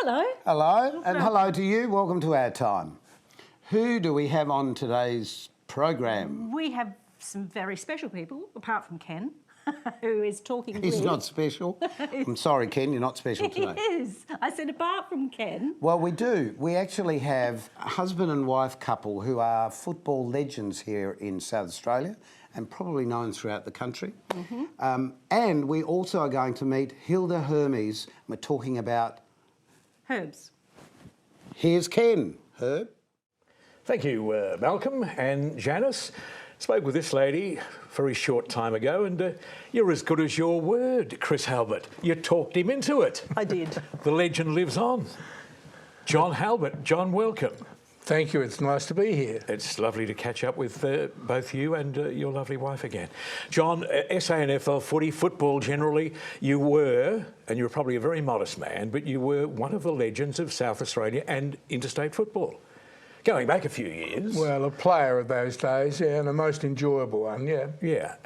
Hello. Hello, and hello to you. Welcome to Our Time. Who do we have on today's program? We have some very special people, apart from Ken, who is talking He's with... not special. I'm sorry, Ken, you're not special today. He is. I said apart from Ken. Well, we do. We actually have a husband and wife couple who are football legends here in South Australia and probably known throughout the country. And we also are going to meet Hilda Hermes. We're talking about... Herbs. Here's Ken. Herb? Thank you, Malcolm and Janice. Spoke with this lady a very short time ago, and you're as good as your word, Chris Halbert. You talked him into it. I did. The legend lives on. John Halbert. John, welcome. Thank you. It's nice to be here. It's lovely to catch up with both you and your lovely wife again. John, SANFL footy, football generally, you were, and you were probably a very modest man, but you were one of the legends of South Australia and interstate football. Going back a few years. Well, a player of those days, yeah, and a most enjoyable one, yeah. Yeah.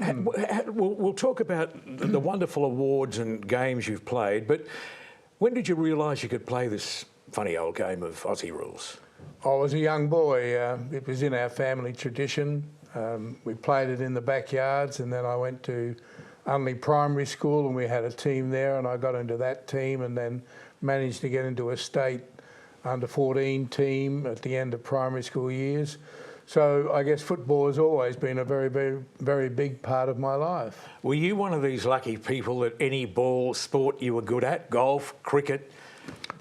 We'll talk about the wonderful awards and games you've played, but when did you realise you could play this funny old game of Aussie rules? I was a young boy. It was in our family tradition. We played it in the backyards, and then I went to Unley Primary School, and we had a team there, and I got into that team and then managed to get into a state under-14 team at the end of primary school years. So I guess football has always been a very, very, very big part of my life. Were you one of these lucky people that any ball sport you were good at, golf, cricket?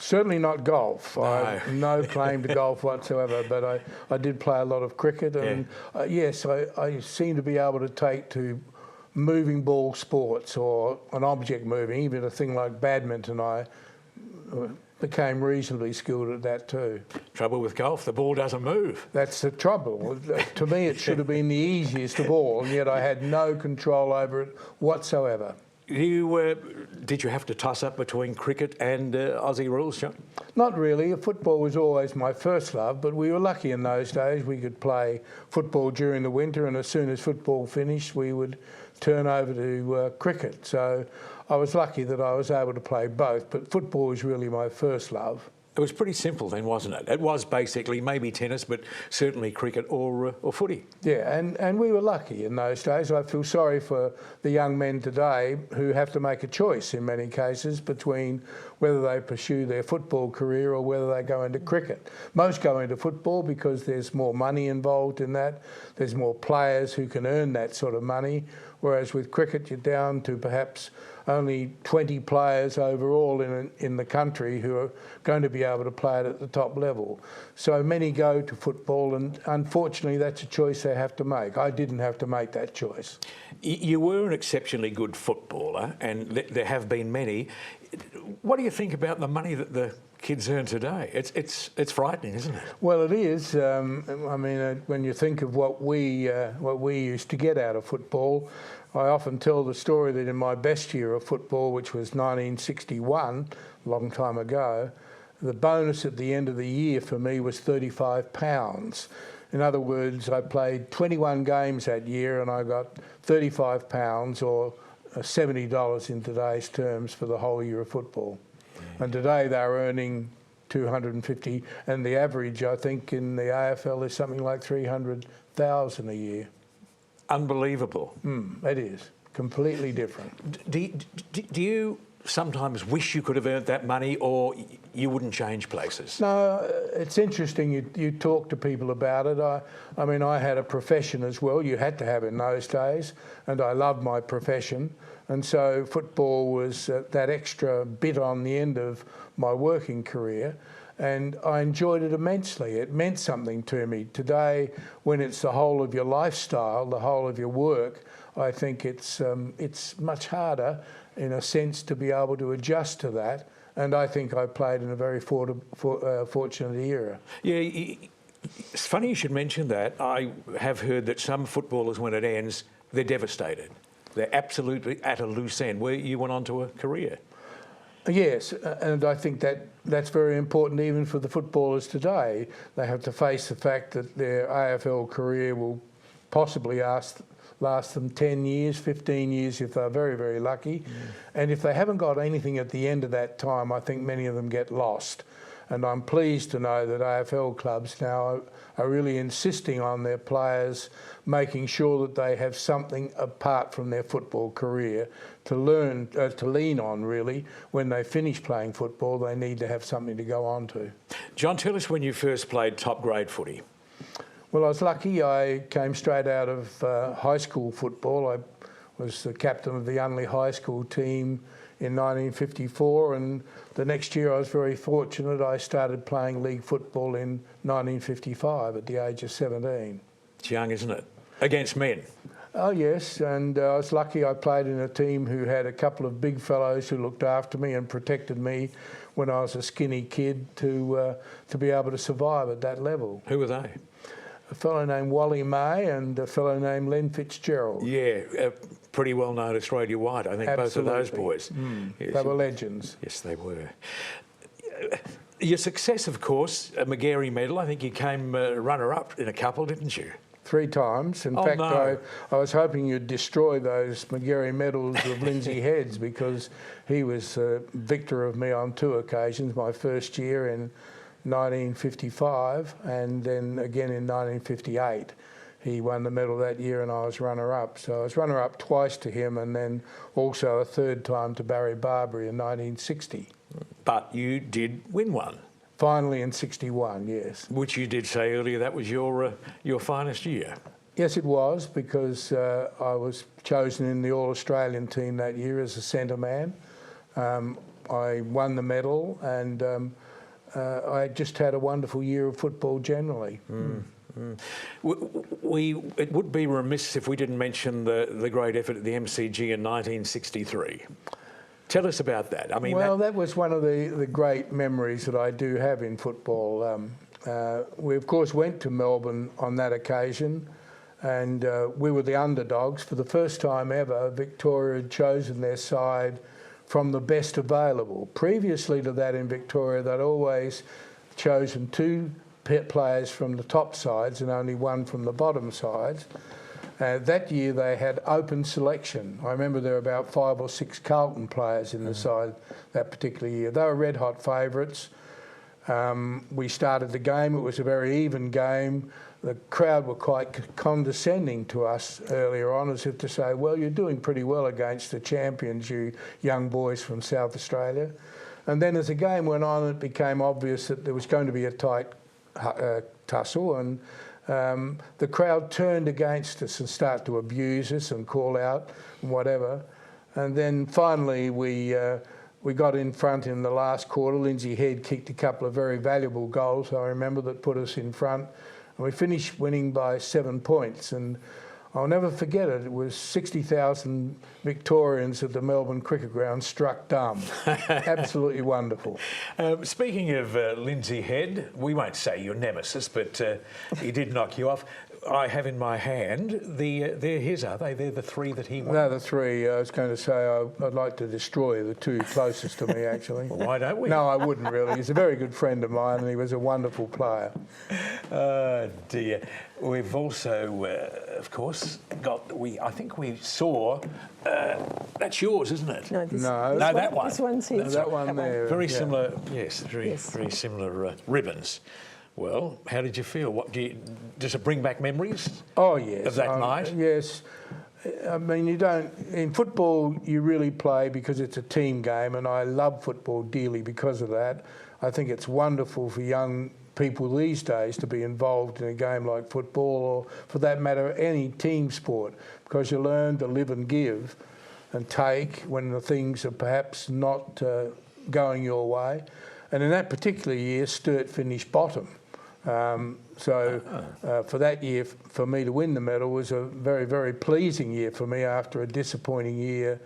Certainly not golf. No. I have no claim to golf whatsoever, but I did play a lot of cricket, and yes, I seem to be able to take to moving ball sports or an object moving, even a thing like badminton. I became reasonably skilled at that too. Trouble with golf, the ball doesn't move. That's the trouble. To me, it should have been the easiest of all, and yet I had no control over it whatsoever. Did you have to toss up between cricket and Aussie rules, John? Not really. Football was always my first love, but we were lucky in those days. We could play football during the winter, and as soon as football finished, we would turn over to cricket. So I was lucky that I was able to play both, but football was really my first love. It was pretty simple then, wasn't it? It was basically maybe tennis, but certainly cricket or footy. Yeah, and we were lucky in those days. I feel sorry for the young men today who have to make a choice in many cases between whether they pursue their football career or whether they go into cricket. Most go into football because there's more money involved in that. There's more players who can earn that sort of money, whereas with cricket you're down to perhaps only 20 players overall in the country who are going to be able to play it at the top level. So many go to football, and unfortunately that's a choice they have to make. I didn't have to make that choice. You were an exceptionally good footballer, and there have been many. What do you think about the money that the kids earn today? It's frightening, isn't it? Well, it is. I mean, when you think of what we used to get out of football, I often tell the story that in my best year of football, which was 1961, a long time ago, the bonus at the end of the year for me was £35. In other words, I played 21 games that year and I got £35 or $70 in today's terms for the whole year of football. And today they're earning 250, and the average, I think, in the AFL is something like 300,000 a year. Unbelievable. It is. Completely different. Do you sometimes wish you could have earned that money, or you wouldn't change places? No, it's interesting you talk to people about it. I mean, I had a profession as well. You had to have it in those days, and I loved my profession. And so football was that extra bit on the end of my working career, and I enjoyed it immensely. It meant something to me. Today, when it's the whole of your lifestyle, the whole of your work, I think it's much harder, in a sense, to be able to adjust to that. And I think I played in a very fortunate era. Yeah, it's funny you should mention that. I have heard that some footballers, when it ends, they're devastated. They're absolutely at a loose end, where you went on to a career. Yes, and I think that's very important even for the footballers today. They have to face the fact that their AFL career will possibly last them 10 years, 15 years if they're very, very lucky. And if they haven't got anything at the end of that time, I think many of them get lost. And I'm pleased to know that AFL clubs now are really insisting on their players making sure that they have something apart from their football career to lean on, really. When they finish playing football, they need to have something to go on to. John, tell us when you first played top grade footy. Well, I was lucky. I came straight out of high school football. I was the captain of the Unley High School team in 1954, and the next year I was very fortunate. I started playing league football in 1955 at the age of 17. It's young, isn't it? Against men. Oh yes, and I was lucky. I played in a team who had a couple of big fellows who looked after me and protected me when I was a skinny kid to be able to survive at that level. Who were they? A fellow named Wally May and a fellow named Len Fitzgerald. Yeah, pretty well known Australia-wide, I think. Absolutely. Both of those boys. Yes. They were legends. Yes, they were. Your success, of course, Magarey Medel, I think you came runner-up in a couple, didn't you? 3 times. In fact, no. I was hoping you'd destroy those Magarey medals of Lindsay Heads, because he was victor of me on 2 occasions. My first year in 1955 and then again in 1958. He won the medal that year and I was runner-up. So I was runner-up twice to him, and then also a 3rd time to Barry Barbary in 1960. But you did win one. Finally in 61, yes. Which you did say earlier that was your finest year. Yes, it was, because I was chosen in the All-Australian team that year as a centre man. I won the medal, and I just had a wonderful year of football generally. It would be remiss if we didn't mention the great effort at the MCG in 1963. Tell us about that. I mean, well, that was one of the great memories that I do have in football. We, of course, went to Melbourne on that occasion, and we were the underdogs. For the first time ever, Victoria had chosen their side from the best available. Previously to that in Victoria, they'd always chosen 2 players from the top sides and only 1 from the bottom sides. That year they had open selection. I remember there were about 5 or 6 Carlton players in the side that particular year. They were red-hot favourites. We started the game. It was a very even game. The crowd were quite condescending to us earlier on, as if to say, well, you're doing pretty well against the champions, you young boys from South Australia. And then as the game went on, it became obvious that there was going to be a tight tussle, and the crowd turned against us and started to abuse us and call out and whatever. And then finally we got in front in the last quarter. Lindsay Head kicked a couple of very valuable goals, I remember, that put us in front. And we finished winning by 7 points. And I'll never forget it. It was 60,000 Victorians at the Melbourne Cricket Ground struck dumb. Absolutely wonderful. Speaking of Lindsay Head, we won't say your nemesis, but he did knock you off. I have in my hand they're his, are they? They're the 3 that he won. They're the 3. I was going to say I'd like to destroy the 2 closest to me, actually. Well, why don't we? No, I wouldn't really. He's a very good friend of mine, and he was a wonderful player. Oh dear. We've also, of course, I think we saw. That's yours, isn't it? No, that one. This one's his. No, that one there. Very similar. Yes, very similar ribbons. Well, how did you feel? Does it bring back memories? Oh yes. Of that night? Yes. I mean, in football you really play because it's a team game, and I love football dearly because of that. I think it's wonderful for young people these days to be involved in a game like football, or for that matter any team sport, because you learn to live and give and take when the things are perhaps not going your way. And in that particular year, Sturt finished bottom. For that year, for me to win the medal was a very, very pleasing year for me after a disappointing year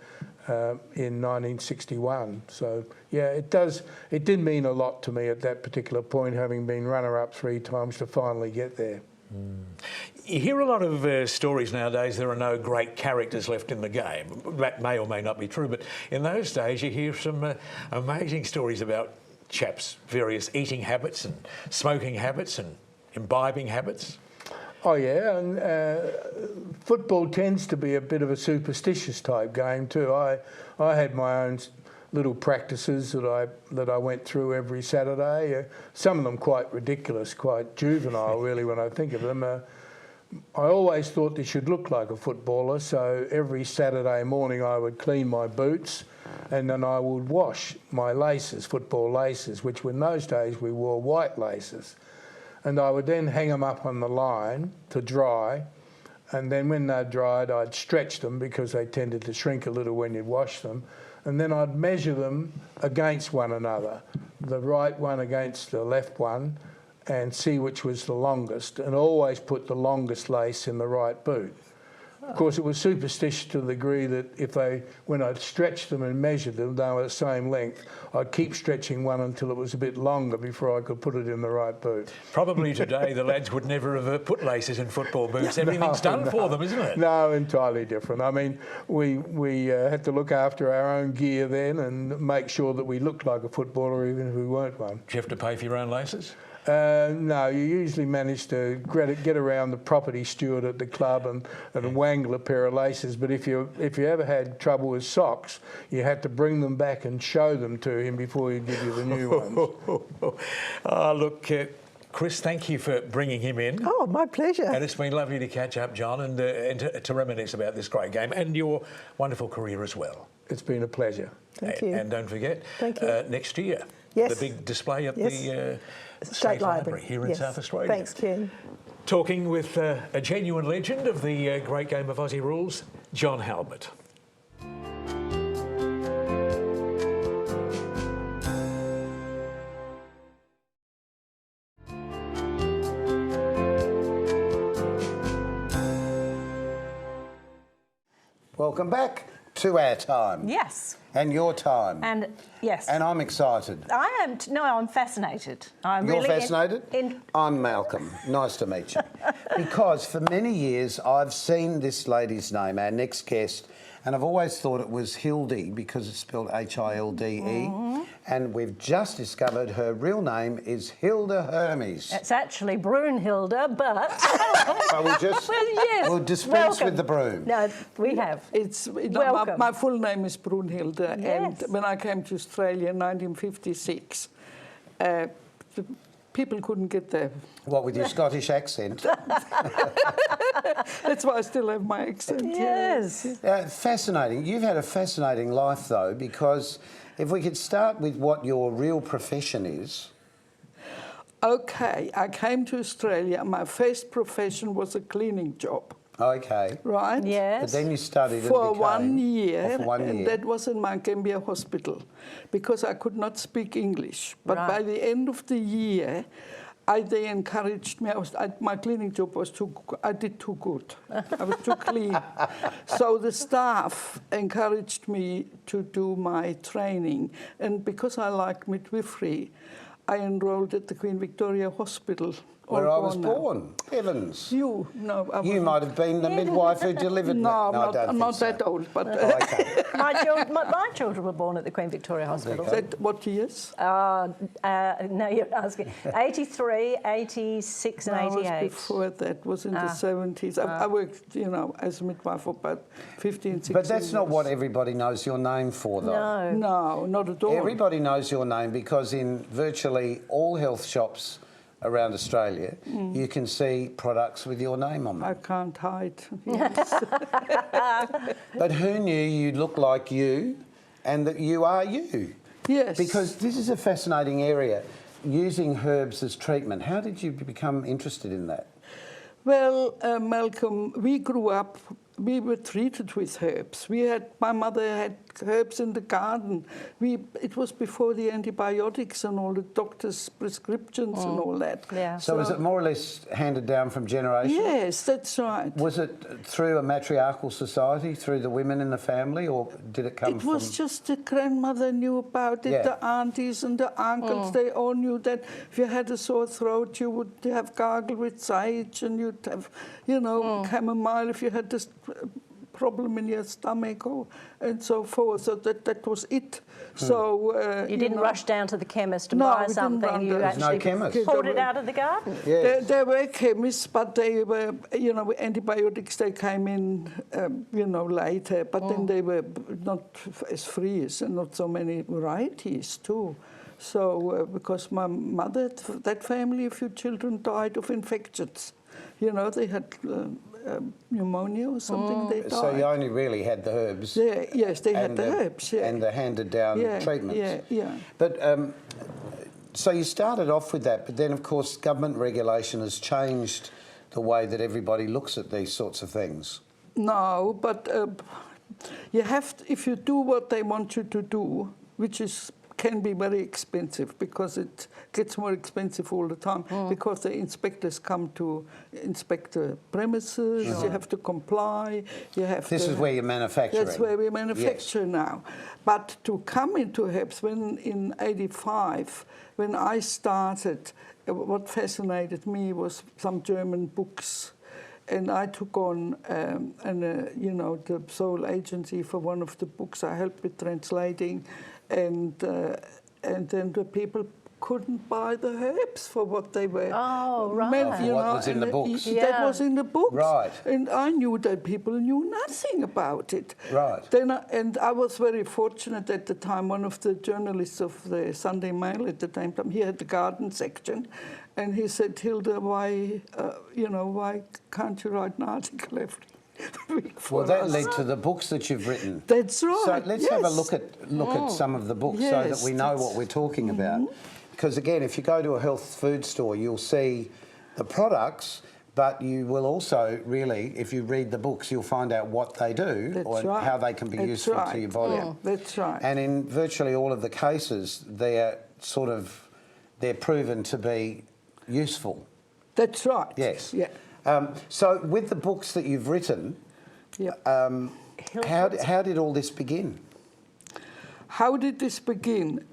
in 1961. So, yeah, it did mean a lot to me at that particular point, having been runner-up 3 times to finally get there. You hear a lot of stories nowadays, there are no great characters left in the game. That may or may not be true, but in those days you hear some amazing stories about chaps' various eating habits and smoking habits and imbibing habits. Oh yeah, and football tends to be a bit of a superstitious type game too. I had my own little practices that I went through every Saturday. Some of them quite ridiculous, quite juvenile really when I think of them. I always thought they should look like a footballer, so every Saturday morning I would clean my boots and then I would wash my laces, football laces, which in those days we wore white laces. And I would then hang them up on the line to dry, and then when they dried I'd stretch them because they tended to shrink a little when you'd wash them, and then I'd measure them against one another, the right one against the left one, and see which was the longest, and always put the longest lace in the right boot. Of course, it was superstitious to the degree that when I'd stretched them and measured them, they were the same length, I'd keep stretching one until it was a bit longer before I could put it in the right boot. Probably today the lads would never have put laces in football boots. Everything's done for them, isn't it? No, entirely different. I mean, we had to look after our own gear then and make sure that we looked like a footballer even if we weren't one. Do you have to pay for your own laces? No, you usually manage to get around the property steward at the club and wangle a pair of laces. But if you ever had trouble with socks, you had to bring them back and show them to him before he'd give you the new ones. Look, Chris, thank you for bringing him in. Oh, my pleasure. And it's been lovely to catch up, John, and to reminisce about this great game and your wonderful career as well. It's been a pleasure. Thank you. And don't forget, Thank you. next year, Yes. the big display at Yes. the State Library here in yes. South Australia. Thanks, Ken. Talking with a genuine legend of the great game of Aussie rules, John Halbert. Welcome back to Our Time. Yes. And Your Time. And yes. And I'm excited. I am. No, I'm fascinated. I'm You're really fascinated? I'm Malcolm. Nice to meet you. Because for many years I've seen this lady's name, our next guest, and I've always thought it was Hildy because it's spelled Hilde. And we've just discovered her real name is Hilda Hermes. It's actually Brunhilde, but So we'll just yes. we'll dispense Welcome. with the broom. No, we have. Welcome. My full name is Brunhilde, Yes. and when I came to Australia in 1956, the people couldn't get there. What, with your Scottish accent? That's why I still have my accent. Yes. Fascinating. You've had a fascinating life, though, because if we could start with what your real profession is. Okay, I came to Australia. My first profession was a cleaning job. Okay. Right? Yes. But then you studied For and became... 1 year, Oh, for 1 year. and that was in Mangambia Hospital, because I could not speak English. But Right. by the end of the year, they encouraged me. My cleaning job was I did too good. I was too clean. So the staff encouraged me to do my training. And because I like midwifery, I enrolled at the Queen Victoria Hospital. Where I was Orgona. born. Heavens. You? No, I You wasn't. might have been the midwife who delivered me. No, I I'm don't not think that old, but so. Okay. My children were born at the Queen Victoria Hospital. that, what years? No, you're asking. 83, 86 and No, it was 88. before that, was in the 70s. I worked, as a midwife for about 15, 16 But that's not years. what everybody knows your name for, though. No. No, not at all. Everybody knows your name because in virtually all health shops around Australia, you can see products with your name on them. I can't hide. Yes. But who knew you'd look like you and that you are you? Yes. Because this is a fascinating area, using herbs as treatment. How did you become interested in that? Well, Malcolm, we grew up, we were treated with herbs. My mother had herbs in the garden. It was before the antibiotics and all the doctors' prescriptions and all that. Yeah. So is it more or less handed down from generation? Yes, that's right. Was it through a matriarchal society, through the women in the family, or did it come It from... was just the grandmother knew about it, Yeah. the aunties and the uncles, they all knew that if you had a sore throat, you would have gargle with sage and you'd have, chamomile if you had this problem in your stomach and so forth. So that was it. So You didn't rush down to the chemist to No, buy we didn't something. run You down. There's no actually chemist. pulled it out of the garden. Yes. There were chemists, but they were, antibiotics, they came in, later, but then they were not as free and not so many varieties too. So, because my mother, that family, a few children died of infections. They had pneumonia or something, they died. So you only really had the herbs. Yes, they had the herbs, yeah. And the handed down treatments. Yeah. But so you started off with that, but then of course government regulation has changed the way that everybody looks at these sorts of things. No, but you have to, if you do what they want you to do, which can be very expensive because it gets more expensive all the time because the inspectors come to inspect the premises, you have to comply, you have This is where you're manufacturing. That's where we manufacture now. But to come into herbs, when in 85, when I started, what fascinated me was some German books. And I took on, the sole agency for one of the books. I helped with translating, and then the people couldn't buy the herbs for what they were. Oh, right. meant, For what was in the books. That was in the books. Right. And I knew that people knew nothing about it. Right. And I was very fortunate at the time. One of the journalists of the Sunday Mail at the time, he had the garden section. And he said, Hilda, why can't you write an article every week for Well, that us? led to the books that you've written. That's right. So let's have a look at some of the books so that Yes, we know what we're talking about. Because again, if you go to a health food store, you'll see the products, but you will also really, if you read the books, you'll find out what they do That's or right. how they can be That's useful right. to your body. That's right. And in virtually all of the cases, they're proven to be useful. That's right. Yes. Yeah. So with the books that you've written, Yeah. how did all this begin? How did this begin?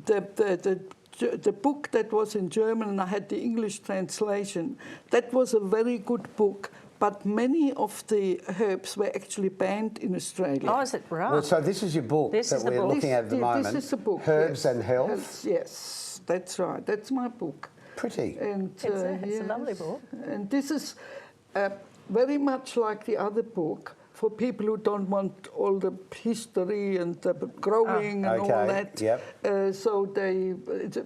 The book that was in German, and I had the English translation, that was a very good book, but many of the herbs were actually banned in Australia. Oh, is it right? Well, so this is your book This that is the we're book. looking at the moment. This is the book. Herbs yes. and Health. Yes, that's right. That's my book. Pretty. And It's a lovely book. And this is very much like the other book for people who don't want all the history and the growing and all Okay, that. yep. So it's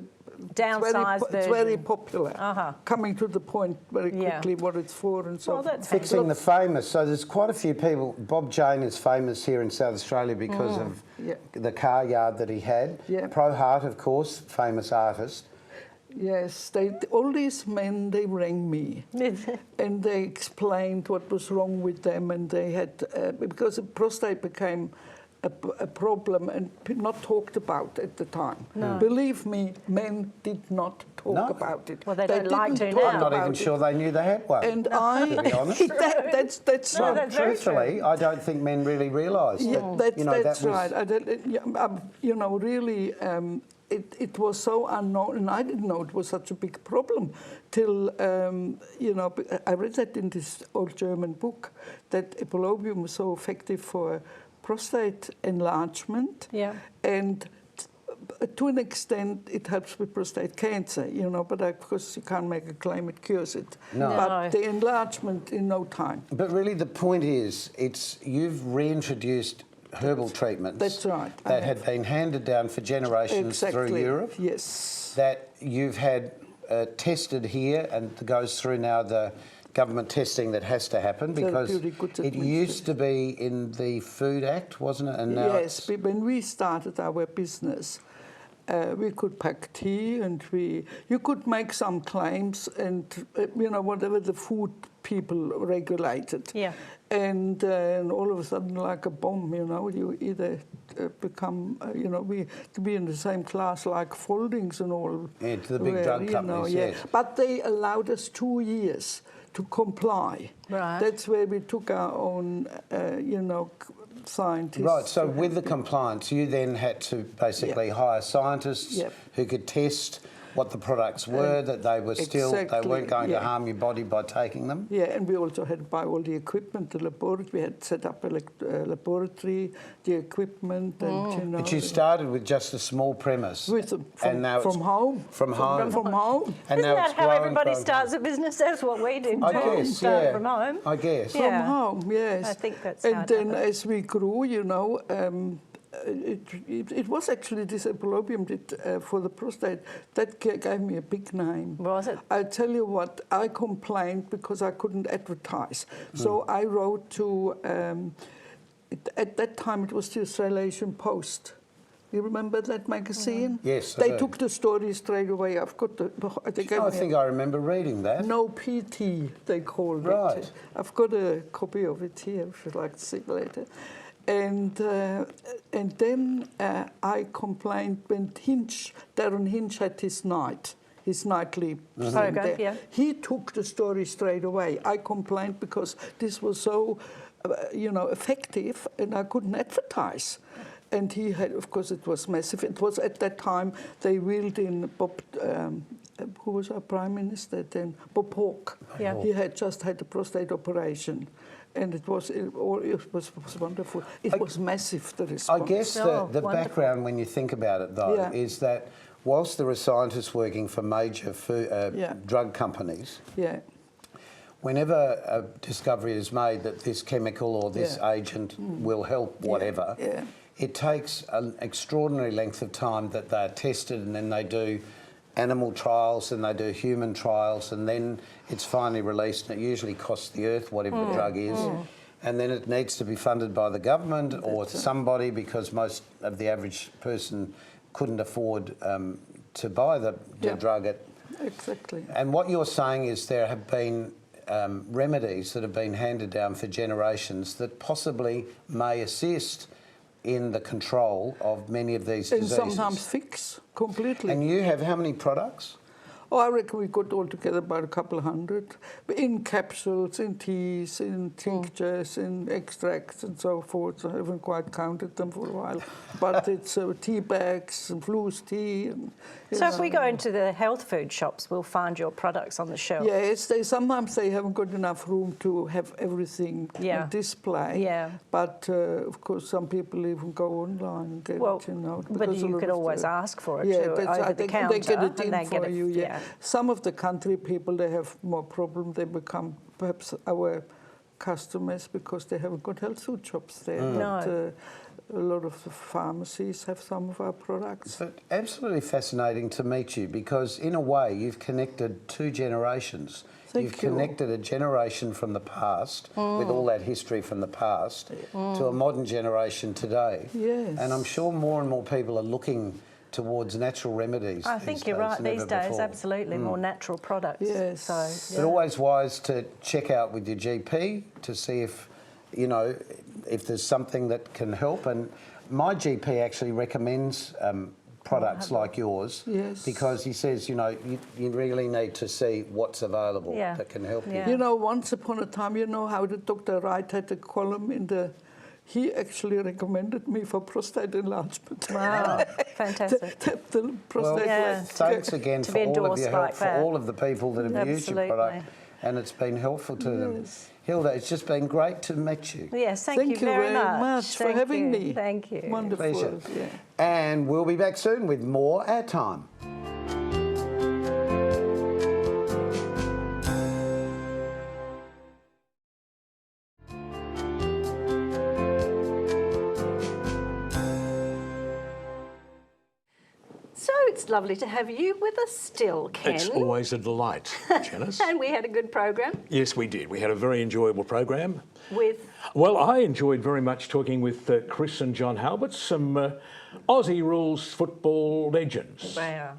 Downsized it's very version. popular. Coming to the point very quickly what it's for and so Well, forth. that's Fixing the famous. So there's quite a few people. Bob Jane is famous here in South Australia because of the car yard that he had. Yeah. Pro Hart, of course, famous artist. Yes, all these men, they rang me and they explained what was wrong with them, and they had, because prostate became a problem and not talked about at the time. No. Believe me, men did not talk No. about it. Well, they don't like didn't to talk now. I'm not about even it. sure they knew they had one. And to be honest. that's No, right. that's very Truthfully, I don't think men really realised Yeah, that. that's that was, right. Really, it was so unknown, and I didn't know it was such a big problem till, I read that in this old German book, that epilobium was so effective for prostate enlargement. Yeah. And to an extent, it helps with prostate cancer, but of course you can't make a claim it cures it. No. But the enlargement in no time. But really, the point is, you've reintroduced herbal treatments. That's right. That had been handed down for generations through Europe. Yes. That you've had tested here, and goes through now the government testing that has to happen because it used to be in the Food Act, wasn't it? And now yes, when we started our business, we could pack tea, and you could make some claims, and whatever the food people regulated. Yeah. And all of a sudden, like a bomb, you either become, to be in the same class like Foldings and all. Yeah, to the big drug companies, yes. But they allowed us 2 years to comply. Right. That's where we took our own, scientists. Right, so with the compliance, you then had to basically hire scientists Yep. who could test what the products were, that they were still, they Exactly, weren't going to yeah. harm your body by taking them? Yeah, and we also had to buy all the equipment, the laboratory. We had set up a laboratory, the equipment, and you know. But you started with just a small premise. From home. From home. From home. And Isn't now that it's how grown, everybody grown, starts a business? That's what we did too. I guess, Start yeah. from home. I guess. Yeah. From home, yes. I think that's and how it then happened. as we grew, you know, it was actually this epilobium for the prostate that gave me a big name. Was it? I tell you what, I complained because I couldn't advertise. So I wrote to, at that time it was the Australasian Post. You remember that magazine? Yes, I They do. took the story straight away. I've got the. They gave I me think I remember reading that. no PT, they called Right. it. I've got a copy of it here, if you'd like to see it later. And then I complained when Darren Hinch had his nightly thing there. Yeah. He took the story straight away. I complained because this was so, effective, and I couldn't advertise. And he had, of course, it was massive. It was at that time they wheeled in Bob, who was our prime minister then? Bob Hawke. Yeah. He had just had a prostate operation. And it was wonderful. It was massive, the response. I guess the wonderful. background, when you think about it, though, Yeah. is that whilst there are scientists working for major drug companies, Yeah, whenever a discovery is made that this chemical or this agent will help whatever, yeah. it takes an extraordinary length of time that they're tested, and then they do animal trials and they do human trials, and then it's finally released, and it usually costs the earth whatever the drug is. And then it needs to be funded by the government or somebody, because most of the average person couldn't afford to buy the drug. exactly. And what you're saying is there have been remedies that have been handed down for generations that possibly may assist in the control of many of these And diseases. sometimes fix completely. And you have how many products? Oh, I reckon we got altogether about a couple of hundred, but in capsules, in teas, in tinctures, in extracts and so forth. I haven't quite counted them for a while. But it's tea bags and flu's tea. And, So if we go into the health food shops, we'll find your products on the shelf. Yes, sometimes they haven't got enough room to have everything on display. Yeah. But, of course, some people even go online and get it, you know. But because a you lot could of always the- ask for it Yeah, too, that's, over I the think counter. they get it and in they for get it, you, yeah. Some of the country people, they have more problem. They become perhaps our customers because they haven't got health food shops there. No. But, a lot of the pharmacies have some of our products. But absolutely fascinating to meet you, because in a way you've connected two generations. Thank You've you. connected a generation from the past, with all that history from the past, to a modern generation today. Yes. And I'm sure more and more people are looking towards natural remedies. I think you're right. than ever These days, before. absolutely, more natural products. Yes. So, But always wise to check out with your GP to see if, if there's something that can help. And my GP actually recommends products like yours, Yes. because he says, you really need to see what's available Yeah. that can help Yeah. you. You know, once upon a time, you know how the Dr. Wright had a column in the... He actually recommended me for prostate enlargement. wow, fantastic. The Well, prostate Yeah. thanks again To for be all of your endorsed help, like for that. all of the people that have used your product, Absolutely. and it's been helpful to them. Yes. Hilda, it's just been great to meet you. Yes, thank you very much. for Thank having you. me. Thank you. Wonderful. Pleasure. Yeah. And we'll be back soon with more OurTime. So it's lovely to have you with us still, Ken. It's always a delight, Janice. And we had a good program Yes, we did. We had a very enjoyable program. with... Well, I enjoyed very much talking with Chris and John Halbert, some Aussie rules football legends. Wow.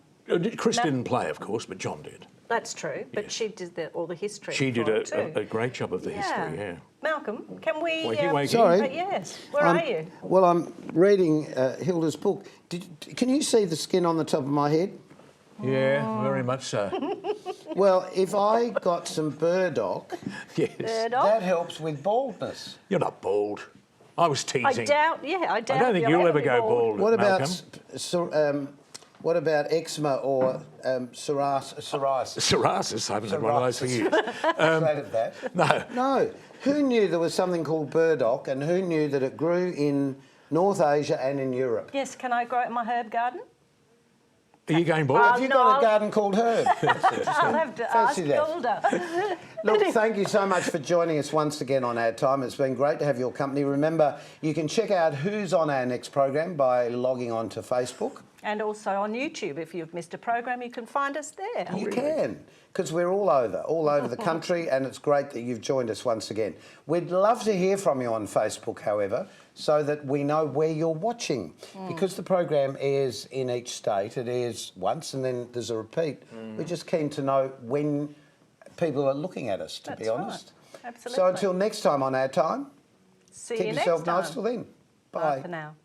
Chris didn't play, of course, but John did. That's true, but Yes. she did all the history. She did for it too. a great job of the history, yeah. Malcolm, can we... Wakey, wakey. Sorry. yes, where are you? Well, I'm reading Hilda's book. Can you see the skin on the top of my head? Yeah, very much so. Well, if I got some burdock, Yes. that helps with baldness. You're not bald. I was teasing. I doubt I don't think you'll you'll ever be go bald, What Malcolm. about What about eczema or psoriasis? Psoriasis, I haven't had one of those for years. Afraid of that? No. No. Who knew there was something called burdock, and who knew that it grew in North Asia and in Europe? Yes, can I grow it in my herb garden? Are you going, boy? Have you got a garden called Herb? I'll have to ask Fancy that. Hilda. Look, thank you so much for joining us once again on Our Time. It's been great to have your company. Remember, you can check out who's on our next program by logging on to Facebook. And also on YouTube. If you've missed a program, you can find us there. You can, because we're all over the country, and it's great that you've joined us once again. We'd love to hear from you on Facebook, however, so that we know where you're watching. Because the program airs in each state, it airs once and then there's a repeat. We're just keen to know when people are looking at us, to be honest. Right. Absolutely. So until next time on Our Time, See keep you yourself next time. nice till then. Bye for now.